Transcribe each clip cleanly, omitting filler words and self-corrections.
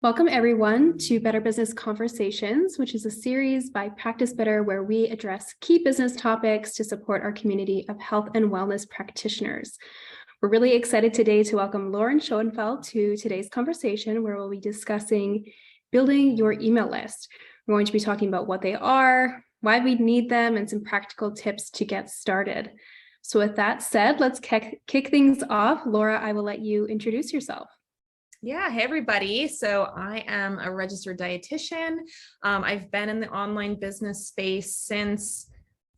Welcome, everyone, to Better Business Conversations, which is a series by Practice Better where we address key business topics to support our community of health and wellness practitioners. We're really excited today to welcome Lauren Schoenfeld to today's conversation, where we'll be discussing building your email list. We're going to be talking about what they are, why we need them, and some practical tips to get started. So with that said, let's kick things off. Laura, I will let you introduce yourself. Yeah, hey everybody. So I am a registered dietitian. I've been in the online business space since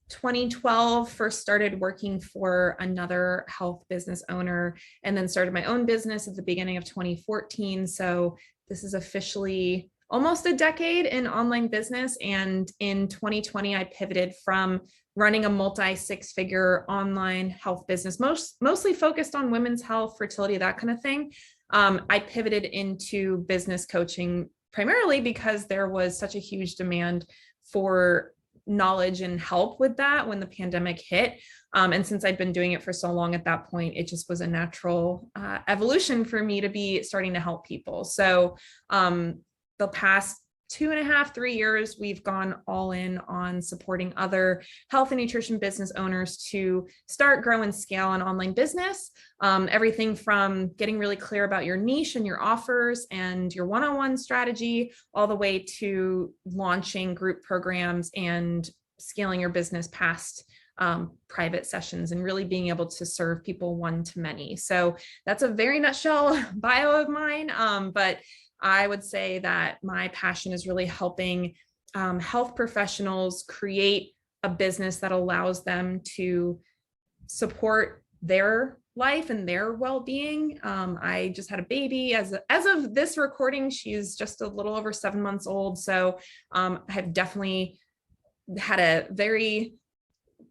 2012. First started working for another health business owner and then started my own business at the beginning of 2014. So this is officially almost a decade in online business. And in 2020, I pivoted from running a multi-six-figure online health business, mostly focused on women's health, fertility, that kind of thing. I pivoted into business coaching primarily because there was such a huge demand for knowledge and help with that when the pandemic hit. And since I'd been doing it for so long at that point, it just was a natural evolution for me to be starting to help people. So the past 2.5, 3 years, we've gone all in on supporting other health and nutrition business owners to start, grow, and scale an online business. Everything from getting really clear about your niche and your offers and your one-on-one strategy, all the way to launching group programs and scaling your business past private sessions and really being able to serve people one-to-many. So that's a very nutshell bio of mine, but I would say that my passion is really helping health professionals create a business that allows them to support their life and their well-being. I just had a baby. As of this recording, she's just a little over 7 months old. So I've definitely had a very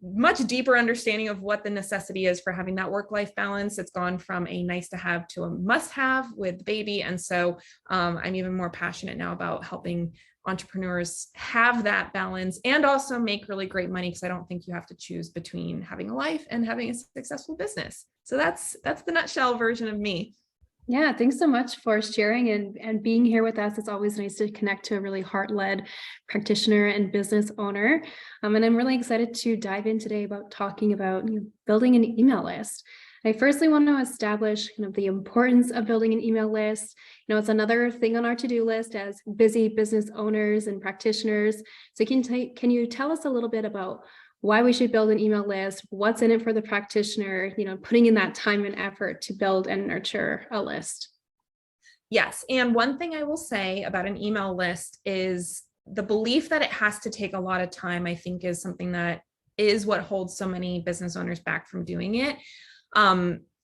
much deeper understanding of what the necessity is for having that work-life balance. It's gone from a nice to have to a must-have with the baby. And so I'm even more passionate now about helping entrepreneurs have that balance and also make really great money, because I don't think you have to choose between having a life and having a successful business. So that's the nutshell version of me. Yeah, thanks so much for sharing and being here with us. It's always nice to connect to a really heart-led practitioner and business owner. And I'm really excited to dive in today about talking about building an email list. I firstly want to establish kind of the importance of building an email list. It's another thing on our to-do list as busy business owners and practitioners. So can you tell us a little bit about why we should build an email list, what's in it for the practitioner, putting in that time and effort to build and nurture a list? Yes. And one thing I will say about an email list is the belief that it has to take a lot of time, I think, is something that is what holds so many business owners back from doing it.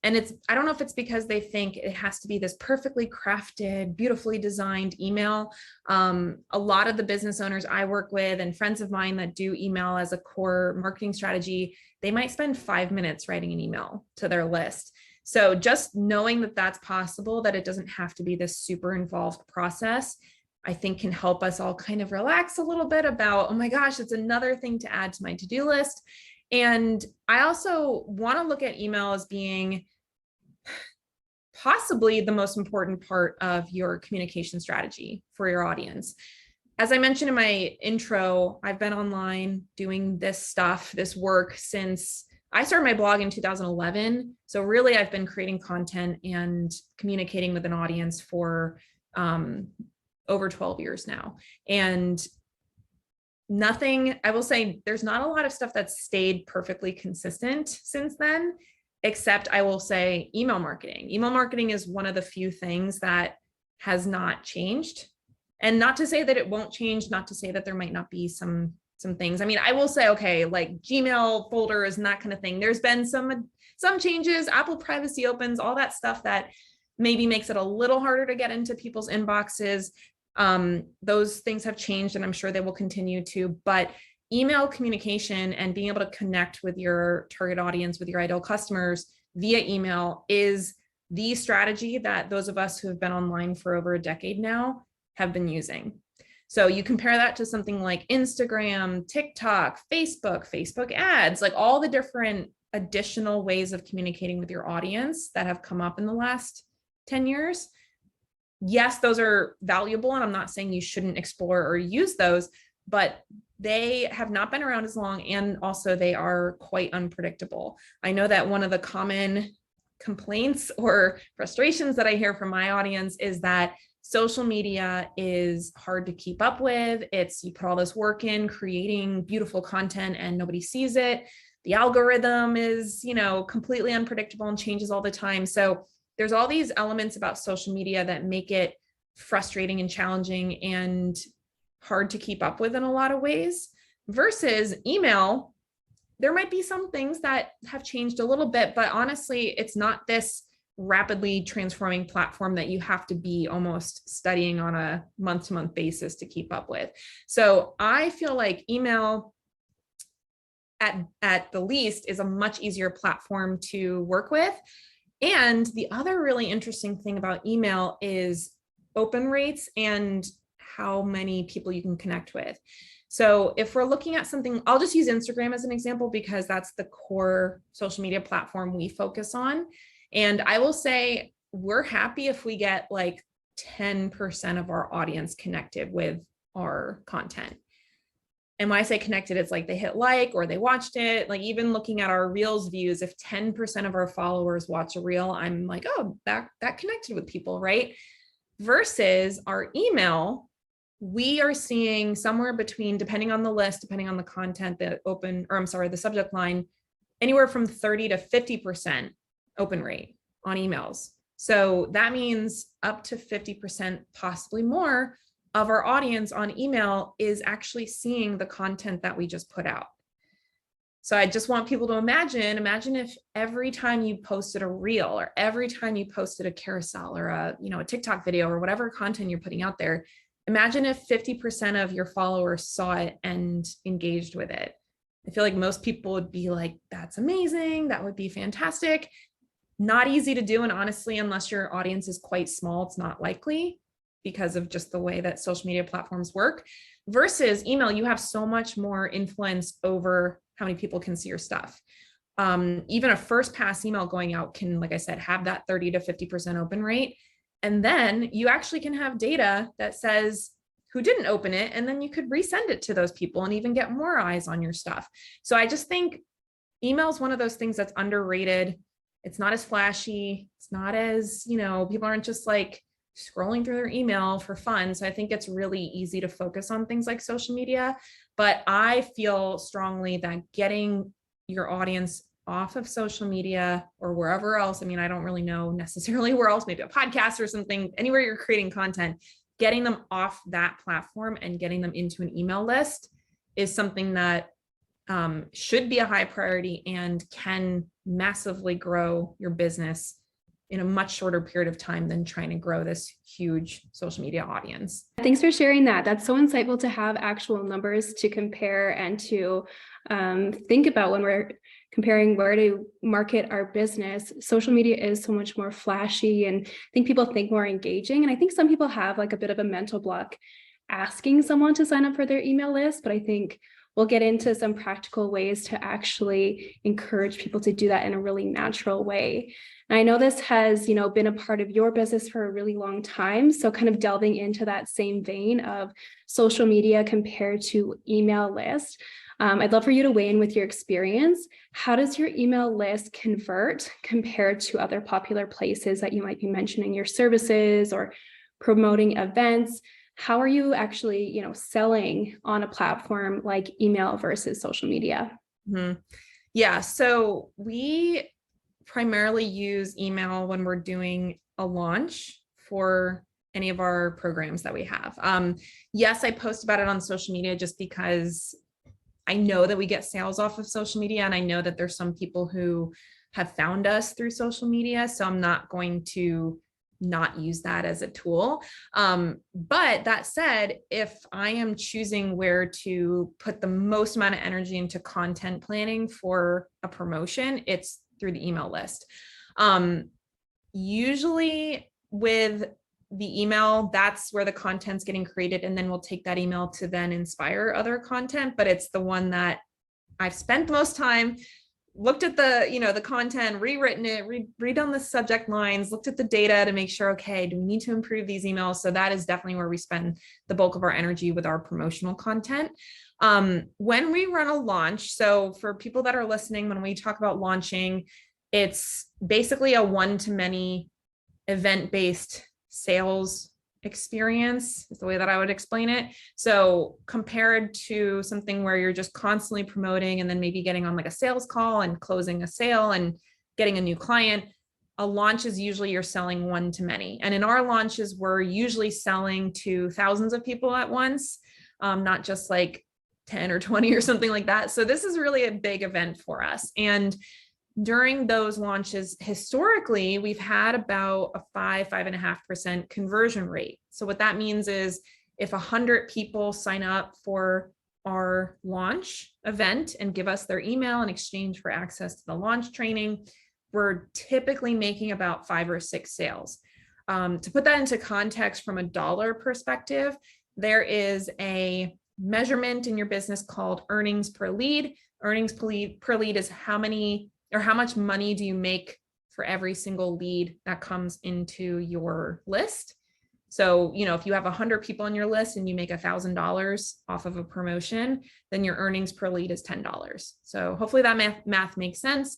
And I don't know if it's because they think it has to be this perfectly crafted, beautifully designed email. A lot of the business owners I work with and friends of mine that do email as a core marketing strategy, they might spend 5 minutes writing an email to their list. So just knowing that that's possible, that it doesn't have to be this super involved process, I think can help us all kind of relax a little bit about, oh my gosh, it's another thing to add to my to-do list. And I also want to look at email as being possibly the most important part of your communication strategy for your audience. As I mentioned in my intro, I've been online doing this stuff, this work, since I started my blog in 2011. So really, I've been creating content and communicating with an audience for over 12 years now. And I will say there's not a lot of stuff that's stayed perfectly consistent since then, except I will say email marketing. Email marketing is one of the few things that has not changed. And not to say that it won't change, not to say that there might not be some things. I mean, I will say, okay, like Gmail folders and that kind of thing. There's been some changes, Apple privacy opens, all that stuff that maybe makes it a little harder to get into people's inboxes. Those things have changed, and I'm sure they will continue to, but email communication and being able to connect with your target audience, with your ideal customers via email is the strategy that those of us who have been online for over a decade now have been using. So you compare that to something like Instagram, TikTok, Facebook ads, like all the different additional ways of communicating with your audience that have come up in the last 10 years. yes, those are valuable, and I'm not saying you shouldn't explore or use those, but they have not been around as long, and also they are quite unpredictable. I know that one of the common complaints or frustrations that I hear from my audience is that social media is hard to keep up with. It's, you put all this work in creating beautiful content and nobody sees it. The algorithm is, completely unpredictable and changes all the time. So there's all these elements about social media that make it frustrating and challenging and hard to keep up with in a lot of ways. Versus email, there might be some things that have changed a little bit, but honestly, it's not this rapidly transforming platform that you have to be almost studying on a month-to-month basis to keep up with. So I feel like email at the least is a much easier platform to work with. And the other really interesting thing about email is open rates and how many people you can connect with. So if we're looking at something, I'll just use Instagram as an example because that's the core social media platform we focus on. And I will say we're happy if we get like 10% of our audience connected with our content. And when I say connected, it's like they hit like or they watched it. Like even looking at our Reels views, if 10% of our followers watch a Reel, I'm like, oh, that connected with people, right? Versus our email, we are seeing somewhere between, depending on the list, depending on the content, the subject line, anywhere from 30 to 50% open rate on emails. So that means up to 50%, possibly more, of our audience on email is actually seeing the content that we just put out. So I just want people to imagine if every time you posted a Reel or every time you posted a carousel or a TikTok video or whatever content you're putting out there, imagine if 50% of your followers saw it and engaged with it. I feel like most people would be like, that's amazing. That would be fantastic. Not easy to do. And honestly, unless your audience is quite small, it's not likely because of just the way that social media platforms work. Versus email, you have so much more influence over how many people can see your stuff. Even a first pass email going out can, like I said, have that 30 to 50% open rate. And then you actually can have data that says who didn't open it, and then you could resend it to those people and even get more eyes on your stuff. So I just think email is one of those things that's underrated. It's not as flashy. It's not as, people aren't just like scrolling through their email for fun. So I think it's really easy to focus on things like social media. But I feel strongly that getting your audience off of social media or wherever else, I don't really know necessarily where else, maybe a podcast or something, anywhere you're creating content, getting them off that platform and getting them into an email list is something that should be a high priority and can massively grow your business in a much shorter period of time than trying to grow this huge social media audience. Thanks for sharing that. That's so insightful to have actual numbers to compare and to think about when we're comparing where to market our business. Social media is so much more flashy, and I think people think more engaging. And I think some people have like a bit of a mental block asking someone to sign up for their email list, but I think we'll get into some practical ways to actually encourage people to do that in a really natural way. And I know this has, been a part of your business for a really long time. So kind of delving into that same vein of social media compared to email list, I'd love for you to weigh in with your experience. How does your email list convert compared to other popular places that you might be mentioning your services or promoting events? How are you actually, selling on a platform like email versus social media? Mm-hmm. Yeah, so we primarily use email when we're doing a launch for any of our programs that we have. Yes, I post about it on social media just because I know that we get sales off of social media, and I know that there's some people who have found us through social media. So I'm not going to not use that as a tool. But that said, if I am choosing where to put the most amount of energy into content planning for a promotion, it's through the email list. Usually with the email, that's where the content's getting created, and then we'll take that email to then inspire other content, but it's the one that I've spent the most time looked at the content, rewritten it, redone the subject lines, looked at the data to make sure, okay, do we need to improve these emails? So that is definitely where we spend the bulk of our energy with our promotional content. When we run a launch, so for people that are listening, when we talk about launching, it's basically a one-to-many event-based sales experience is the way that I would explain it. So compared to something where you're just constantly promoting and then maybe getting on like a sales call and closing a sale and getting a new client, a launch is usually you're selling one to many. And in our launches, we're usually selling to thousands of people at once, not just like 10 or 20 or something like that. So this is really a big event for us. And during those launches, historically, we've had about a 5.5% conversion rate. So what that means is if 100 people sign up for our launch event and give us their email in exchange for access to the launch training, we're typically making about 5 or 6 sales. To put that into context from a dollar perspective, there is a measurement in your business called earnings per lead. Earnings per lead is how much money do you make for every single lead that comes into your list. So, if you have 100 people on your list and you make $1,000 off of a promotion, then your earnings per lead is $10. So hopefully that math makes sense.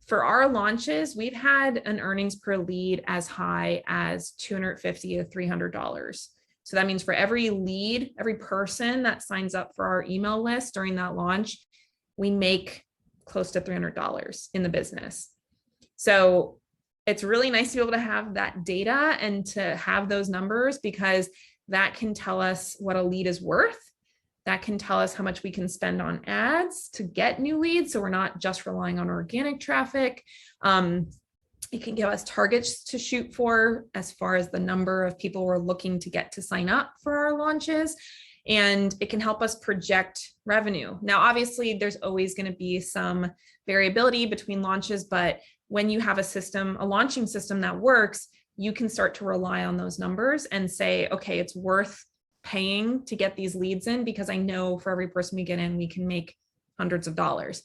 For our launches, we've had an earnings per lead as high as $250 to $300. So that means for every lead, every person that signs up for our email list during that launch, we make close to $300 in the business. So it's really nice to be able to have that data and to have those numbers, because that can tell us what a lead is worth. That can tell us how much we can spend on ads to get new leads. So we're not just relying on organic traffic. It can give us targets to shoot for as far as the number of people we're looking to get to sign up for our launches. And it can help us project revenue. Now, obviously, there's always going to be some variability between launches, but when you have a launching system that works, you can start to rely on those numbers and say, okay, it's worth paying to get these leads in, because I know for every person we get in, we can make hundreds of dollars.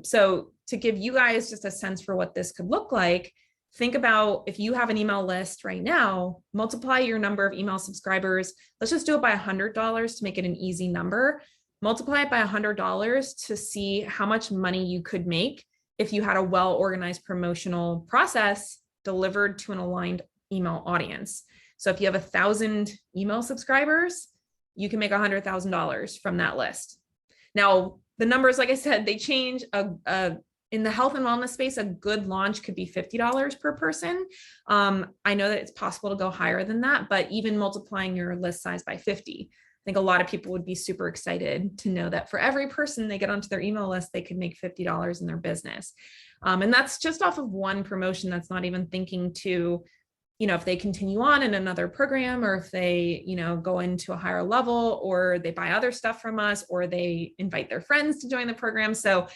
So to give you guys just a sense for what this could look like, think about if you have an email list right now, multiply your number of email subscribers. Let's just do it by $100 to make it an easy number. Multiply it by $100 to see how much money you could make if you had a well-organized promotional process delivered to an aligned email audience. So if you have 1,000 email subscribers, you can make $100,000 from that list. Now, the numbers, like I said, they change. In the health and wellness space, a good launch could be $50 per person. I know that it's possible to go higher than that, but even multiplying your list size by 50, I think a lot of people would be super excited to know that for every person they get onto their email list, they could make $50 in their business. And that's just off of one promotion. That's not even thinking to, if they continue on in another program, or if they, go into a higher level, or they buy other stuff from us, or they invite their friends to join the program. So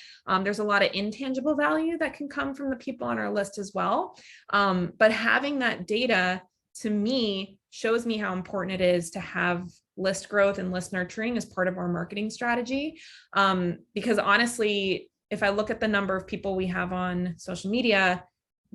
there's a lot of intangible value that can come from the people on our list as well. But having that data, to me, shows me how important it is to have list growth and list nurturing as part of our marketing strategy. Because honestly, if I look at the number of people we have on social media,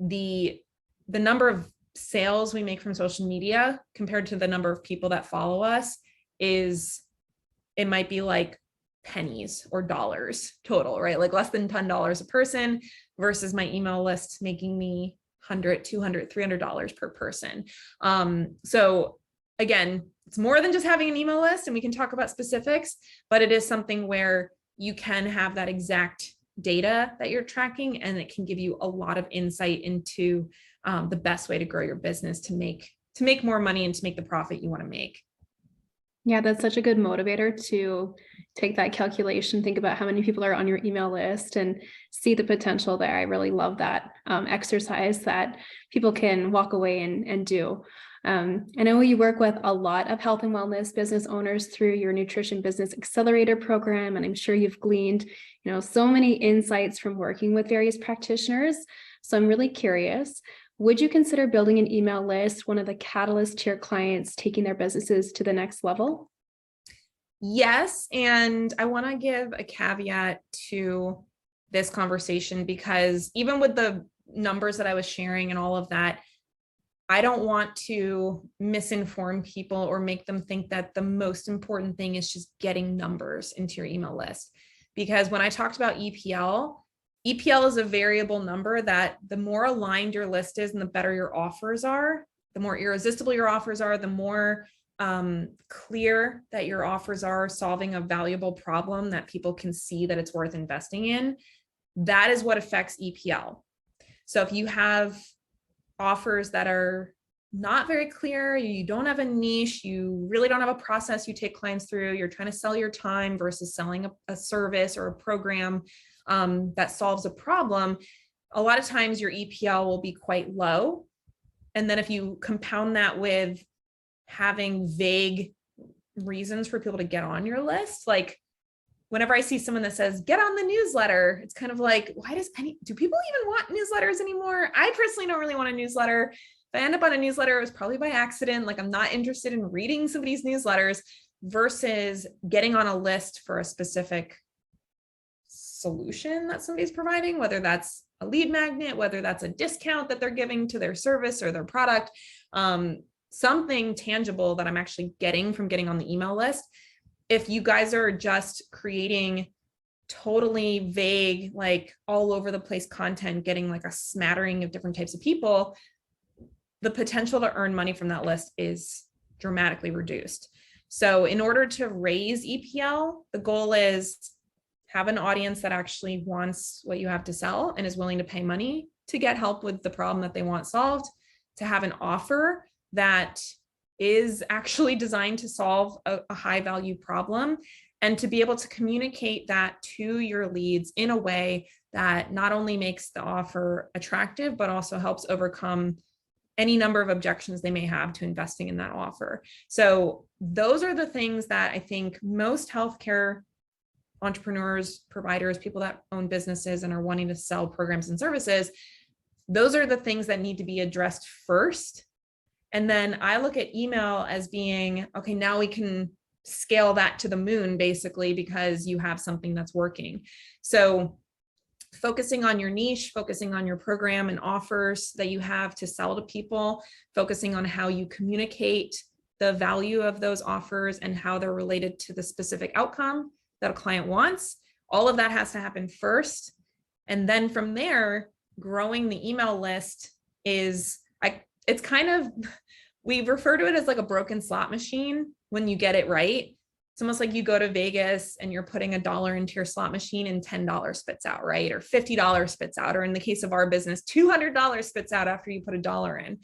the number of sales we make from social media compared to the number of people that follow us it might be like pennies or dollars total, right? Like less than $10 a person versus my email list making me $100, $200, $300 per person. So again, it's more than just having an email list, and we can talk about specifics, but it is something where you can have that exact data that you're tracking, and it can give you a lot of insight into the best way to grow your business to make more money and to make the profit you want to make. Yeah, that's such a good motivator to take that calculation, think about how many people are on your email list and see the potential there. I really love that exercise that people can walk away and do. I know you work with a lot of health and wellness business owners through your Nutrition Business Accelerator program, and I'm sure you've gleaned, so many insights from working with various practitioners. So I'm really curious, would you consider building an email list one of the catalysts to your clients taking their businesses to the next level? Yes, and I want to give a caveat to this conversation, because even with the numbers that I was sharing and all of that, I don't want to misinform people or make them think that the most important thing is just getting numbers into your email list. Because when I talked about EPL is a variable number that the more aligned your list is and the better your offers are, the more irresistible your offers are, the more clear that your offers are solving a valuable problem that people can see that it's worth investing in. That is what affects EPL. So if you have offers that are not very clear, you don't have a niche, you really don't have a process you take clients through, you're trying to sell your time versus selling a service or a program that solves a problem, a lot of times your EPL will be quite low. And then if you compound that with having vague reasons for people to get on your list, like whenever I see someone that says, get on the newsletter, it's kind of like, do people even want newsletters anymore? I personally don't really want a newsletter. If I end up on a newsletter, it was probably by accident. Like I'm not interested in reading somebody's newsletters versus getting on a list for a specific solution that somebody's providing, whether that's a lead magnet, whether that's a discount that they're giving to their service or their product, something tangible that I'm actually getting from getting on the email list. If you guys are just creating totally vague, like all over the place content, getting like a smattering of different types of people, the potential to earn money from that list is dramatically reduced. So in order to raise EPL, the goal is have an audience that actually wants what you have to sell and is willing to pay money to get help with the problem that they want solved, to have an offer that is actually designed to solve a high value problem, and to be able to communicate that to your leads in a way that not only makes the offer attractive, but also helps overcome any number of objections they may have to investing in that offer. So those are the things that I think most healthcare entrepreneurs, providers, people that own businesses and are wanting to sell programs and services, those are the things that need to be addressed first. And then I look at email as being, okay, now we can scale that to the moon, basically, because you have something that's working. So focusing on your niche, focusing on your program and offers that you have to sell to people, focusing on how you communicate the value of those offers and how they're related to the specific outcome that a client wants. All of that has to happen first. And then from there, growing the email list is, it's kind of, we refer to it as like a broken slot machine when you get it right. It's almost like you go to Vegas and you're putting $1 into your slot machine and $10 spits out, right? Or $50 spits out, or in the case of our business, $200 spits out after you put $1 in.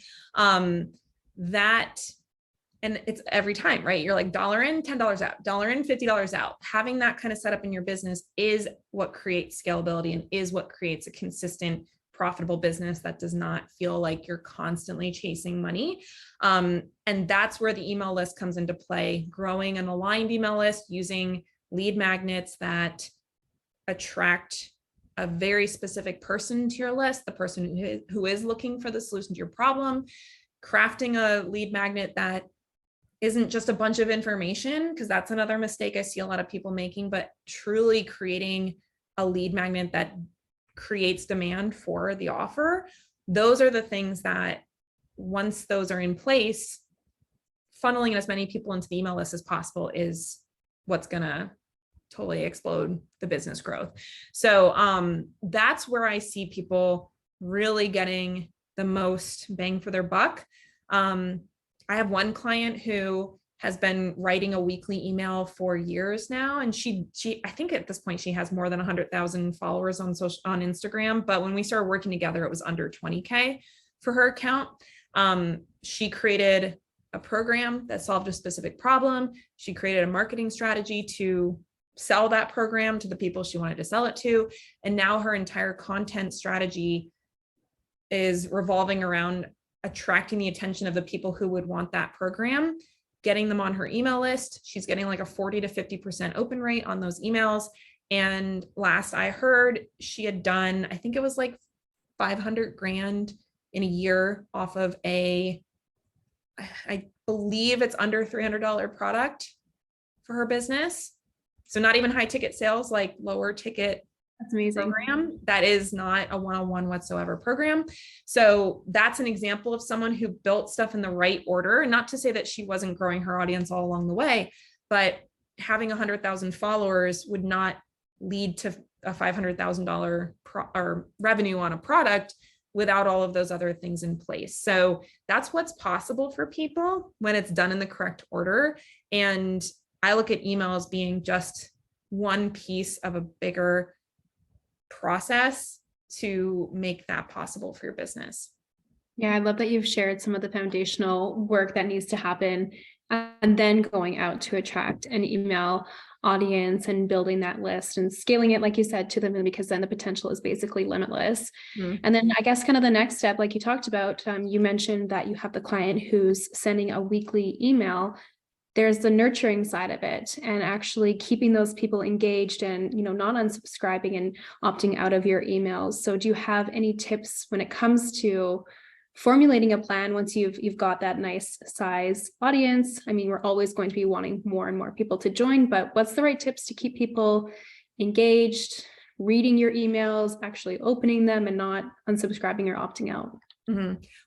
And it's every time, right? You're like $1 in, $10 out, $1 in, $50 out. Having that kind of setup in your business is what creates scalability and is what creates a consistent, profitable business that does not feel like you're constantly chasing money. And that's where the email list comes into play. Growing an aligned email list using lead magnets that attract a very specific person to your list, the person who is looking for the solution to your problem, crafting a lead magnet that isn't just a bunch of information, because that's another mistake I see a lot of people making, but truly creating a lead magnet that creates demand for the offer. Those are the things that once those are in place, funneling as many people into the email list as possible is what's going to totally explode the business growth. So that's where I see people really getting the most bang for their buck. I have one client who has been writing a weekly email for years now. And she I think at this point, she has more than 100,000 followers on Instagram. But when we started working together, it was under 20K for her account. She created a program that solved a specific problem. She created a marketing strategy to sell that program to the people she wanted to sell it to. And now her entire content strategy is revolving around attracting the attention of the people who would want that program, getting them on her email list. She's getting like a 40 to 50% open rate on those emails. And last I heard, she had done, I think it was like 500 grand in a year off of I believe it's under $300 product for her business. So not even high ticket sales, like lower ticket That's amazing. program that is not a one-on-one whatsoever program. So that's an example of someone who built stuff in the right order. Not to say that she wasn't growing her audience all along the way, but having 100,000 followers would not lead to a $500,000 or revenue on a product without all of those other things in place. So that's what's possible for people when it's done in the correct order. And I look at email as being just one piece of a bigger process to make that possible for your business. Yeah, I love that you've shared some of the foundational work that needs to happen, and then going out to attract an email audience and building that list and scaling it, like you said, to them, because then the potential is basically limitless. And then I guess kind of the next step, like you talked about, you mentioned that you have the client who's sending a weekly email. There's the nurturing side of it, and actually keeping those people engaged and, not unsubscribing and opting out of your emails. So do you have any tips when it comes to formulating a plan once you've got that nice size audience? I mean, we're always going to be wanting more and more people to join, but what's the right tips to keep people engaged, reading your emails, actually opening them, and not unsubscribing or opting out?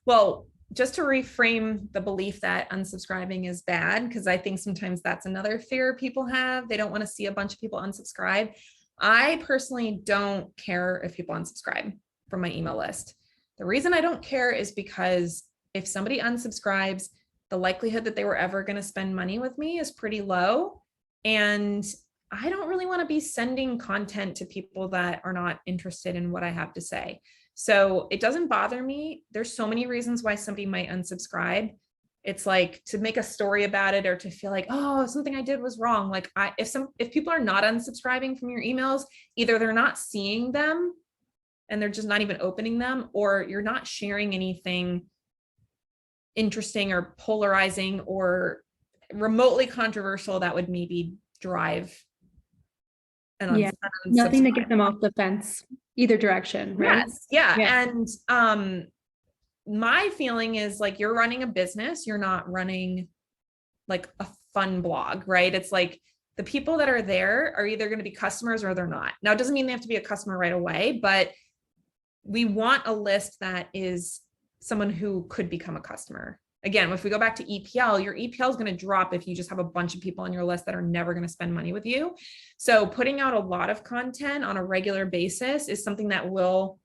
Well, just to reframe the belief that unsubscribing is bad, because I think sometimes that's another fear people have. They don't want to see a bunch of people unsubscribe. I personally don't care if people unsubscribe from my email list. The reason I don't care is because if somebody unsubscribes, the likelihood that they were ever going to spend money with me is pretty low. And I don't really want to be sending content to people that are not interested in what I have to say. So it doesn't bother me. There's so many reasons why somebody might unsubscribe. It's like to make a story about it or to feel like, oh, something I did was wrong. Like if people are not unsubscribing from your emails, either they're not seeing them and they're just not even opening them, or you're not sharing anything interesting or polarizing or remotely controversial that would maybe drive an Nothing to unsubscribe. get them off the fence either direction, right? Yes. Yeah. And my feeling is like, you're running a business, you're not running like a fun blog, right? It's like the people that are there are either going to be customers or they're not. Now, it doesn't mean they have to be a customer right away, but we want a list that is someone who could become a customer. Again, if we go back to EPL, your EPL is going to drop if you just have a bunch of people on your list that are never going to spend money with you. So putting out a lot of content on a regular basis is something that will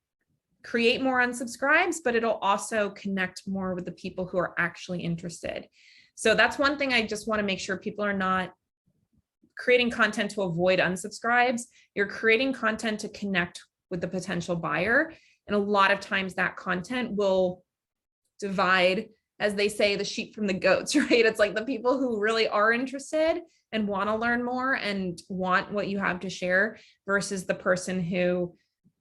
create more unsubscribes, but it'll also connect more with the people who are actually interested. So that's one thing I just want to make sure people are not creating content to avoid unsubscribes. You're creating content to connect with the potential buyer. And a lot of times that content will divide, as they say, the sheep from the goats, right? It's like the people who really are interested and want to learn more and want what you have to share versus the person who,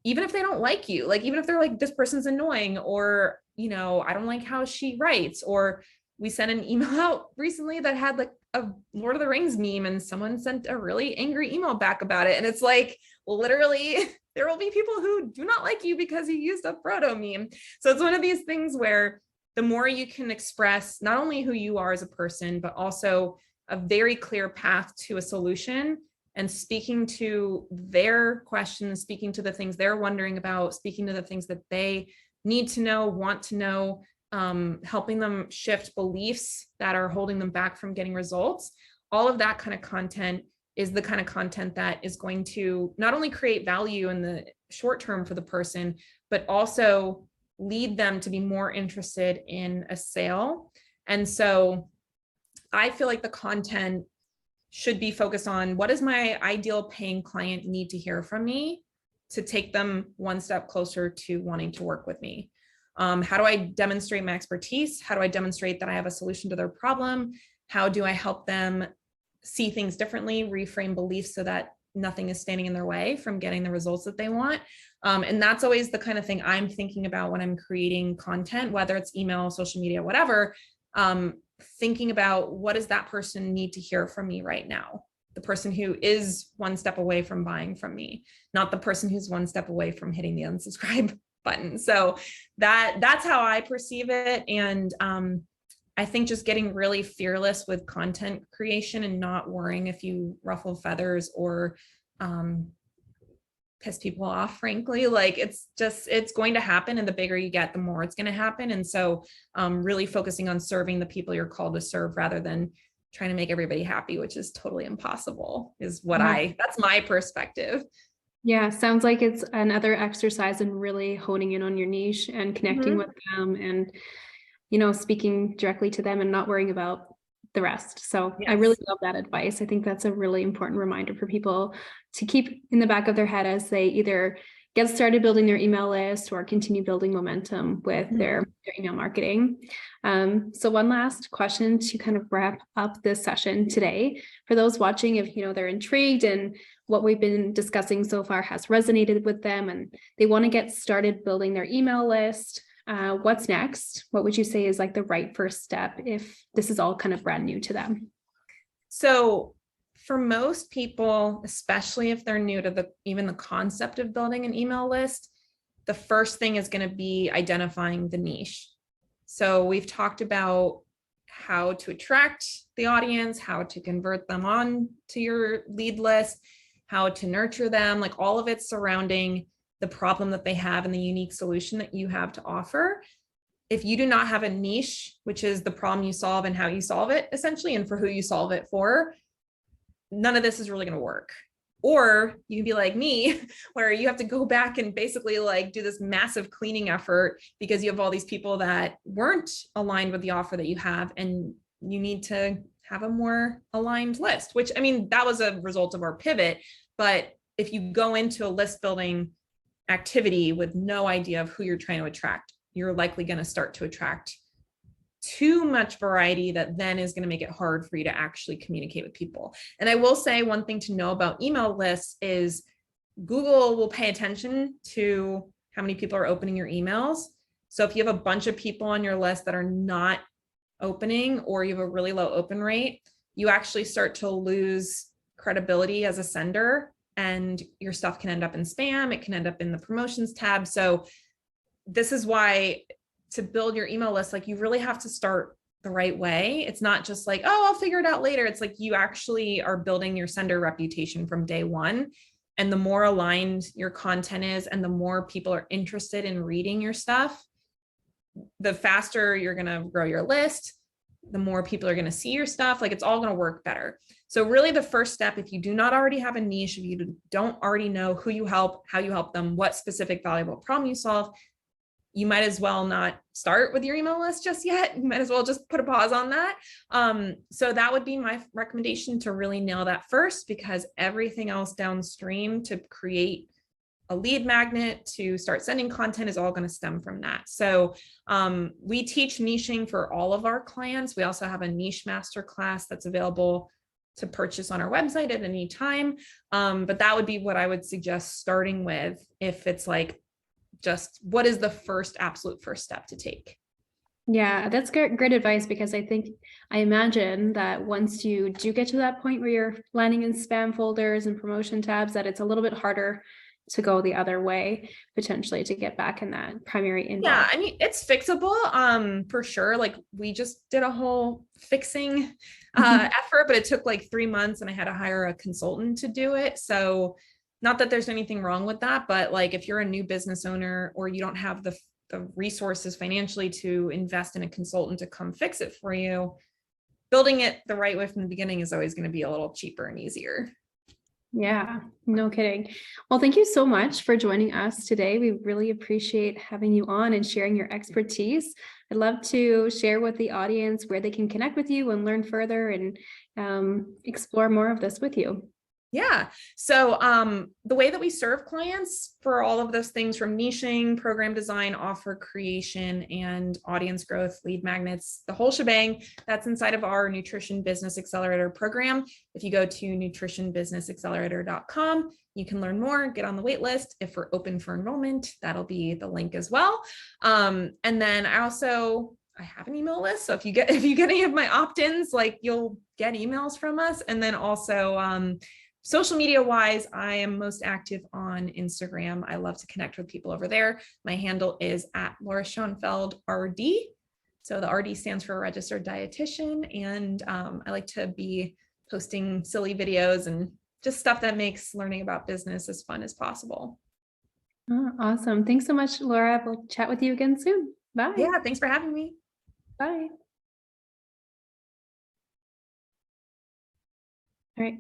even if they don't like you, like even if they're like, this person's annoying, or, I don't like how she writes, or we sent an email out recently that had like a Lord of the Rings meme and someone sent a really angry email back about it. And it's like, literally, there will be people who do not like you because you used a Frodo meme. So it's one of these things where the more you can express not only who you are as a person, but also a very clear path to a solution and speaking to their questions, speaking to the things they're wondering about, speaking to the things that they need to know, want to know, helping them shift beliefs that are holding them back from getting results. All of that kind of content is the kind of content that is going to not only create value in the short term for the person, but also lead them to be more interested in a sale. And so I feel like the content should be focused on what does my ideal paying client need to hear from me to take them one step closer to wanting to work with me. How do I demonstrate my expertise? How do I demonstrate that I have a solution to their problem? How do I help them see things differently, reframe beliefs so that nothing is standing in their way from getting the results that they want? And that's always the kind of thing I'm thinking about when I'm creating content, whether it's email, social media, whatever, thinking about what does that person need to hear from me right now? The person who is one step away from buying from me, not the person who's one step away from hitting the unsubscribe button. So that's how I perceive it. And I think just getting really fearless with content creation and not worrying if you ruffle feathers or piss people off, frankly. Like it's going to happen. And the bigger you get, the more it's going to happen. And so really focusing on serving the people you're called to serve rather than trying to make everybody happy, which is totally impossible, is what that's my perspective. Yeah, sounds like it's another exercise in really honing in on your niche and connecting with them and, speaking directly to them and not worrying about the rest. So I really love that advice. I think that's a really important reminder for people to keep in the back of their head as they either get started building their email list or continue building momentum with their email marketing. So one last question to kind of wrap up this session today. For those watching, if they're intrigued and what we've been discussing so far has resonated with them and they want to get started building their email list, what's next? What would you say is like the right first step if this is all kind of brand new to them? So for most people, especially if they're new to even the concept of building an email list, the first thing is going to be identifying the niche. So we've talked about how to attract the audience, how to convert them on to your lead list, how to nurture them, like all of it surrounding the problem that they have and the unique solution that you have to offer. If you do not have a niche, which is the problem you solve and how you solve it essentially, and for who you solve it for, none of this is really going to work. Or you can be like me, where you have to go back and basically like do this massive cleaning effort because you have all these people that weren't aligned with the offer that you have, and you need to have a more aligned list, which, I mean, that was a result of our pivot. But if you go into a list building activity with no idea of who you're trying to attract, you're likely going to start to attract too much variety that then is going to make it hard for you to actually communicate with people. And I will say one thing to know about email lists is Google will pay attention to how many people are opening your emails. So if you have a bunch of people on your list that are not opening, or you have a really low open rate, you actually start to lose credibility as a sender, and your stuff can end up in spam. It can end up in the promotions tab. So this is why to build your email list, like you really have to start the right way. It's not just like, oh, I'll figure it out later. It's like you actually are building your sender reputation from day one. And the more aligned your content is, and the more people are interested in reading your stuff, the faster you're going to grow your list, the more people are going to see your stuff. Like it's all going to work better. So really the first step, if you do not already have a niche, if you don't already know who you help, how you help them, what specific valuable problem you solve, you might as well not start with your email list just yet. You might as well just put a pause on that. So that would be my recommendation, to really nail that first, because everything else downstream to create a lead magnet, to start sending content, is all going to stem from that. So we teach niching for all of our clients. We also have a niche masterclass that's available to purchase on our website at any time. But that would be what I would suggest starting with, if it's like, just what is the absolute first step to take? Yeah, that's great advice, because I imagine that once you do get to that point where you're landing in spam folders and promotion tabs, that it's a little bit harder to go the other way, potentially, to get back in that primary inbox. Yeah, I mean, it's fixable, for sure. Like we just did a whole fixing effort, but it took like 3 months and I had to hire a consultant to do it. So not that there's anything wrong with that, but like if you're a new business owner or you don't have the resources financially to invest in a consultant to come fix it for you, building it the right way from the beginning is always going to be a little cheaper and easier. Yeah, no kidding. Well, thank you so much for joining us today. We really appreciate having you on and sharing your expertise. I'd love to share with the audience where they can connect with you and learn further and explore more of this with you. Yeah. So the way that we serve clients for all of those things, from niching, program design, offer creation, and audience growth, lead magnets, the whole shebang, that's inside of our Nutrition Business Accelerator program. If you go to nutritionbusinessaccelerator.com, you can learn more, get on the wait list. If we're open for enrollment, that'll be the link as well. And then I have an email list. So if you get any of my opt-ins, like you'll get emails from us. And then also social media wise, I am most active on Instagram. I love to connect with people over there. My handle is @Laura Schoenfeld RD. So the RD stands for registered dietitian. And I like to be posting silly videos and just stuff that makes learning about business as fun as possible. Oh, awesome. Thanks so much, Laura. We'll chat with you again soon. Bye. Yeah, thanks for having me. Bye. All right.